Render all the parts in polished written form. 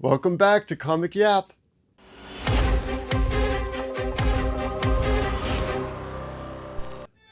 Welcome back to Comic Yap.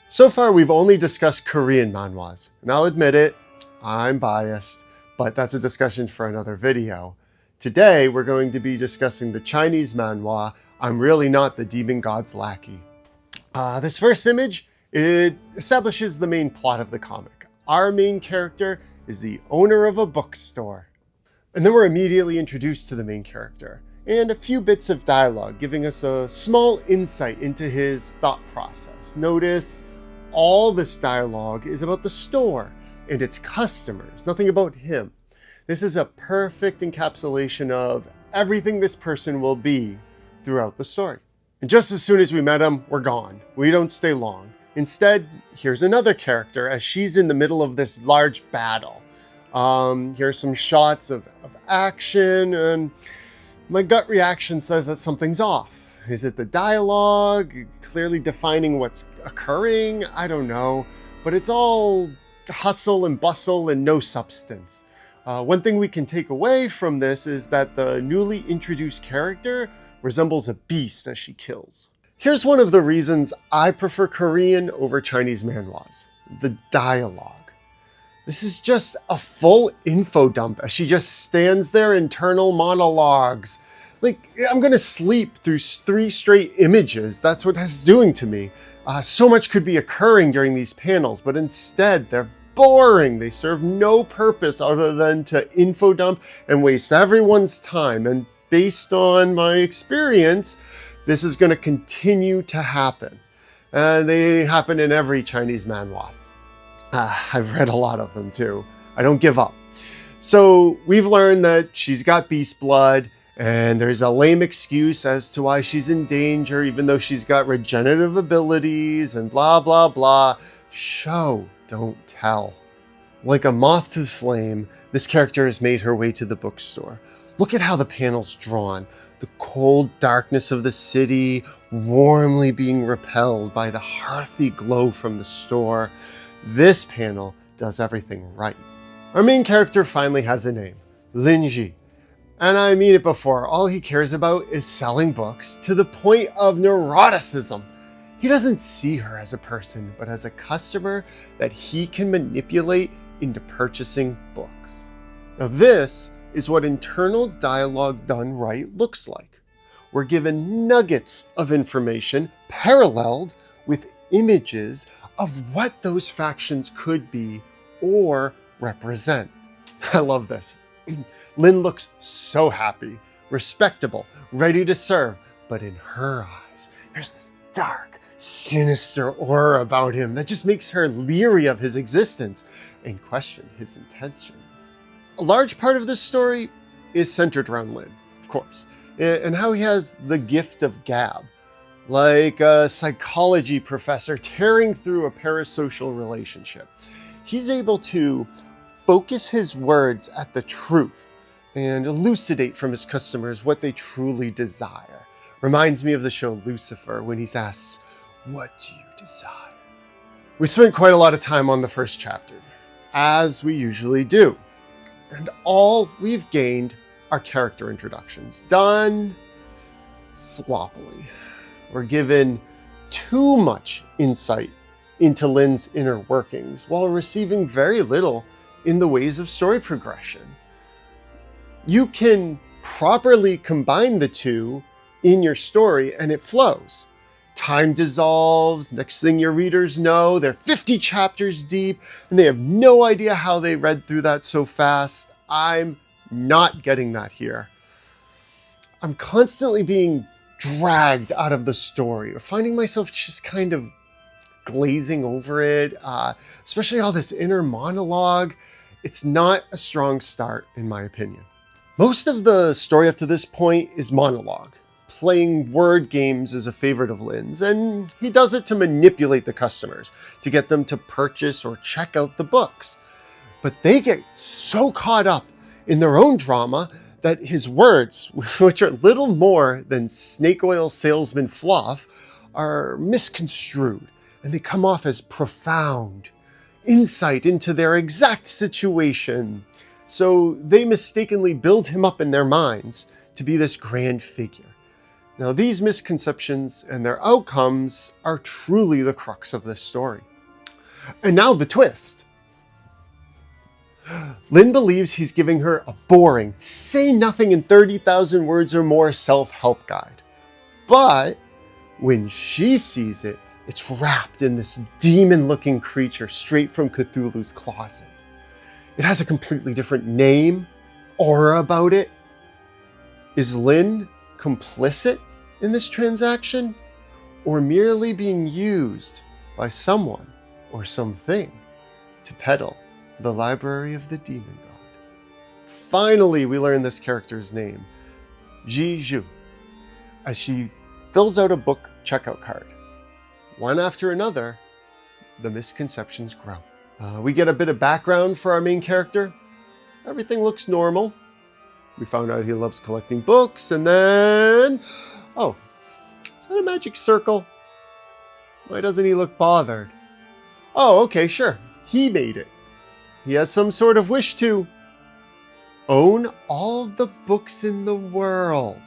So far, we've only discussed Korean manhwas, and I'll admit it, I'm biased, but that's a discussion for another video. Today, we're going to be discussing the Chinese manhwa, I'm Really Not the Demon God's Lackey. This first image, it establishes the main plot of the comic. Our main character is the owner of a bookstore. And then we're immediately introduced to the main character, and a few bits of dialogue giving us a small insight into his thought process. Notice all this dialogue is about the store and its customers, nothing about him. This is a perfect encapsulation of everything this person will be throughout the story. And just as soon as we met him, we're gone. We don't stay long. Instead, here's another character as she's in the middle of this large battle. Here's some shots of action, and my gut reaction says that something's off. Is it the dialogue, clearly defining what's occurring? I don't know, but it's all hustle and bustle and no substance. One thing we can take away from this is that the newly introduced character resembles a beast as she kills. Here's one of the reasons I prefer Korean over Chinese manhwas: the dialogue. This is just a full info dump as she just stands there, internal monologues. Like, I'm gonna sleep through 3 straight images. That's what it's doing to me. So much could be occurring during these panels, but instead they're boring. They serve no purpose other than to info dump and waste everyone's time. And based on my experience, this is gonna continue to happen. And they happen in every Chinese manhwa. I've read a lot of them too. I don't give up. So we've learned that she's got beast blood, and there's a lame excuse as to why she's in danger, even though she's got regenerative abilities and blah, blah, blah. Show, don't tell. Like a moth to the flame, this character has made her way to the bookstore. Look at how the panel's drawn. The cold darkness of the city, warmly being repelled by the hearthy glow from the store. This panel does everything right. Our main character finally has a name, Lin Jie. And I mean it before, all he cares about is selling books to the point of neuroticism. He doesn't see her as a person, but as a customer that he can manipulate into purchasing books. Now this is what internal dialogue done right looks like. We're given nuggets of information paralleled with images of what those factions could be or represent. I love this. Lin looks so happy, respectable, ready to serve, but in her eyes, there's this dark, sinister aura about him that just makes her leery of his existence and question his intentions. A large part of this story is centered around Lin, of course, and how he has the gift of gab, like a psychology professor tearing through a parasocial relationship. He's able to focus his words at the truth and elucidate from his customers what they truly desire. Reminds me of the show Lucifer when he's asked, "What do you desire?" We spent quite a lot of time on the first chapter, as we usually do. And all we've gained are character introductions, done sloppily. We're given too much insight into Lin's inner workings while receiving very little in the ways of story progression. You can properly combine the two in your story and it flows. Time dissolves, next thing your readers know, they're 50 chapters deep and they have no idea how they read through that so fast. I'm not getting that here. I'm constantly being dragged out of the story or finding myself just kind of glazing over it, especially all this inner monologue. It's not a strong start, in my opinion. Most of the story up to this point is monologue. Playing word games is a favorite of Lin's, and he does it to manipulate the customers, to get them to purchase or check out the books. But they get so caught up in their own drama that his words, which are little more than snake oil salesman fluff, are misconstrued, and they come off as profound insight into their exact situation. So they mistakenly build him up in their minds to be this grand figure. Now, these misconceptions and their outcomes are truly the crux of this story. And now the twist. Lin believes he's giving her a boring, say nothing in 30,000 words or more self-help guide. But when she sees it, it's wrapped in this demon-looking creature straight from Cthulhu's closet. It has a completely different name, aura about it. Is Lin complicit in this transaction, or merely being used by someone or something to peddle the library of the demon god? Finally, we learn this character's name, Jie, as she fills out a book checkout card. One after another, the misconceptions grow. We get a bit of background for our main character. Everything looks normal. We found out he loves collecting books, and then... Oh, is that a magic circle? Why doesn't he look bothered? Oh, okay, sure. He made it. He has some sort of wish to own all the books in the world.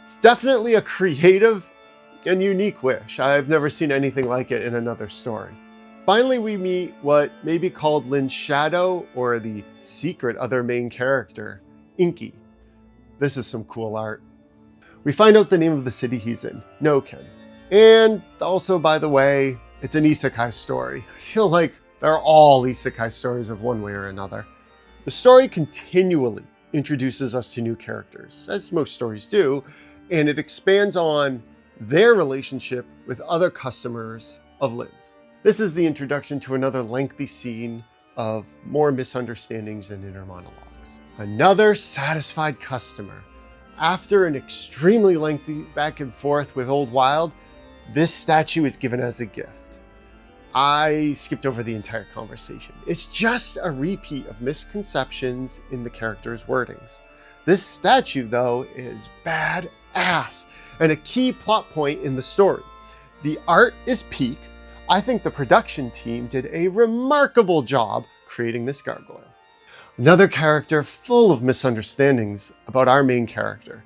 It's definitely a creative and unique wish. I've never seen anything like it in another story. Finally, we meet what may be called Lin's shadow, or the secret other main character, Inky. This is some cool art. We find out the name of the city he's in, Noken. And also, by the way, it's an isekai story. I feel like they're all isekai stories of one way or another. The story continually introduces us to new characters, as most stories do, and it expands on their relationship with other customers of Lin's. This is the introduction to another lengthy scene of more misunderstandings and inner monologues. Another satisfied customer. After an extremely lengthy back and forth with Old Wild, this statue is given as a gift. I skipped over the entire conversation. It's just a repeat of misconceptions in the characters' wordings. This statue, though, is badass and a key plot point in the story. The art is peak. I think the production team did a remarkable job creating this gargoyle. Another character full of misunderstandings about our main character.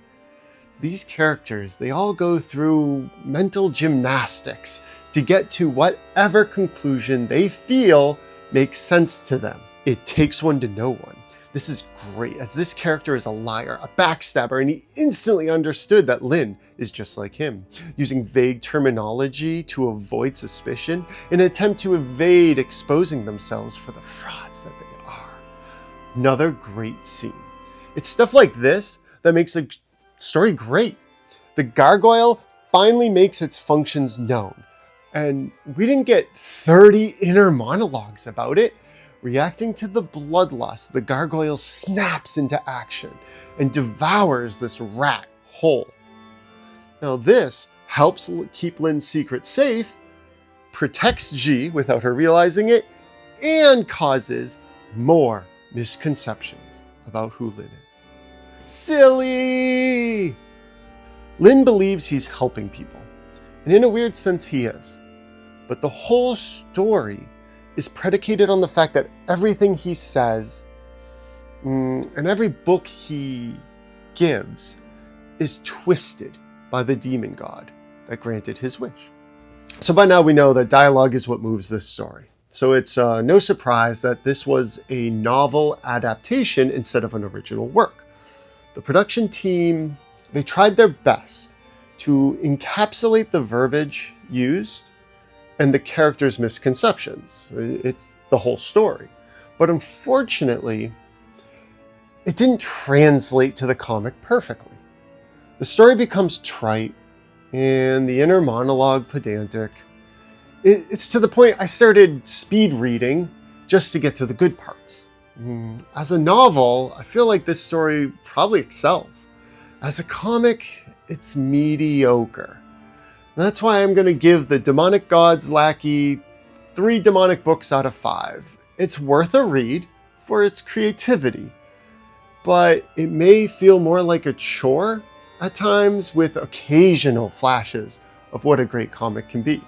These characters, they all go through mental gymnastics to get to whatever conclusion they feel makes sense to them. It takes one to know one. This is great, as this character is a liar, a backstabber, and he instantly understood that Lin is just like him, using vague terminology to avoid suspicion in an attempt to evade exposing themselves for the frauds that they are. Another great scene. It's stuff like this that makes a story great. The gargoyle finally makes its functions known, and we didn't get 30 inner monologues about it. Reacting to the bloodlust, the gargoyle snaps into action and devours this rat whole. Now this helps keep Lin's secret safe, protects Jie without her realizing it, and causes more misconceptions about who Lin is. Silly! Lin believes he's helping people, and in a weird sense he is. But the whole story is predicated on the fact that everything he says and every book he gives is twisted by the demon god that granted his wish. So by now we know that dialogue is what moves this story. So it's no surprise that this was a novel adaptation instead of an original work. The production team, they tried their best to encapsulate the verbiage used and the characters' misconceptions. It's the whole story. But unfortunately, it didn't translate to the comic perfectly. The story becomes trite, and the inner monologue pedantic. It's to the point I started speed reading just to get to the good parts. As a novel, I feel like this story probably excels. As a comic, it's mediocre. That's why I'm going to give the Demonic Gods Lackey 3 demonic books out of 5. It's worth a read for its creativity, but it may feel more like a chore at times, with occasional flashes of what a great comic can be.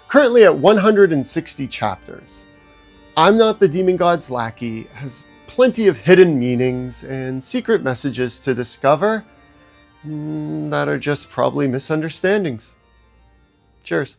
Currently at 160 chapters, I'm Not the Demon God's Lackey has plenty of hidden meanings and secret messages to discover that are just probably misunderstandings. Cheers.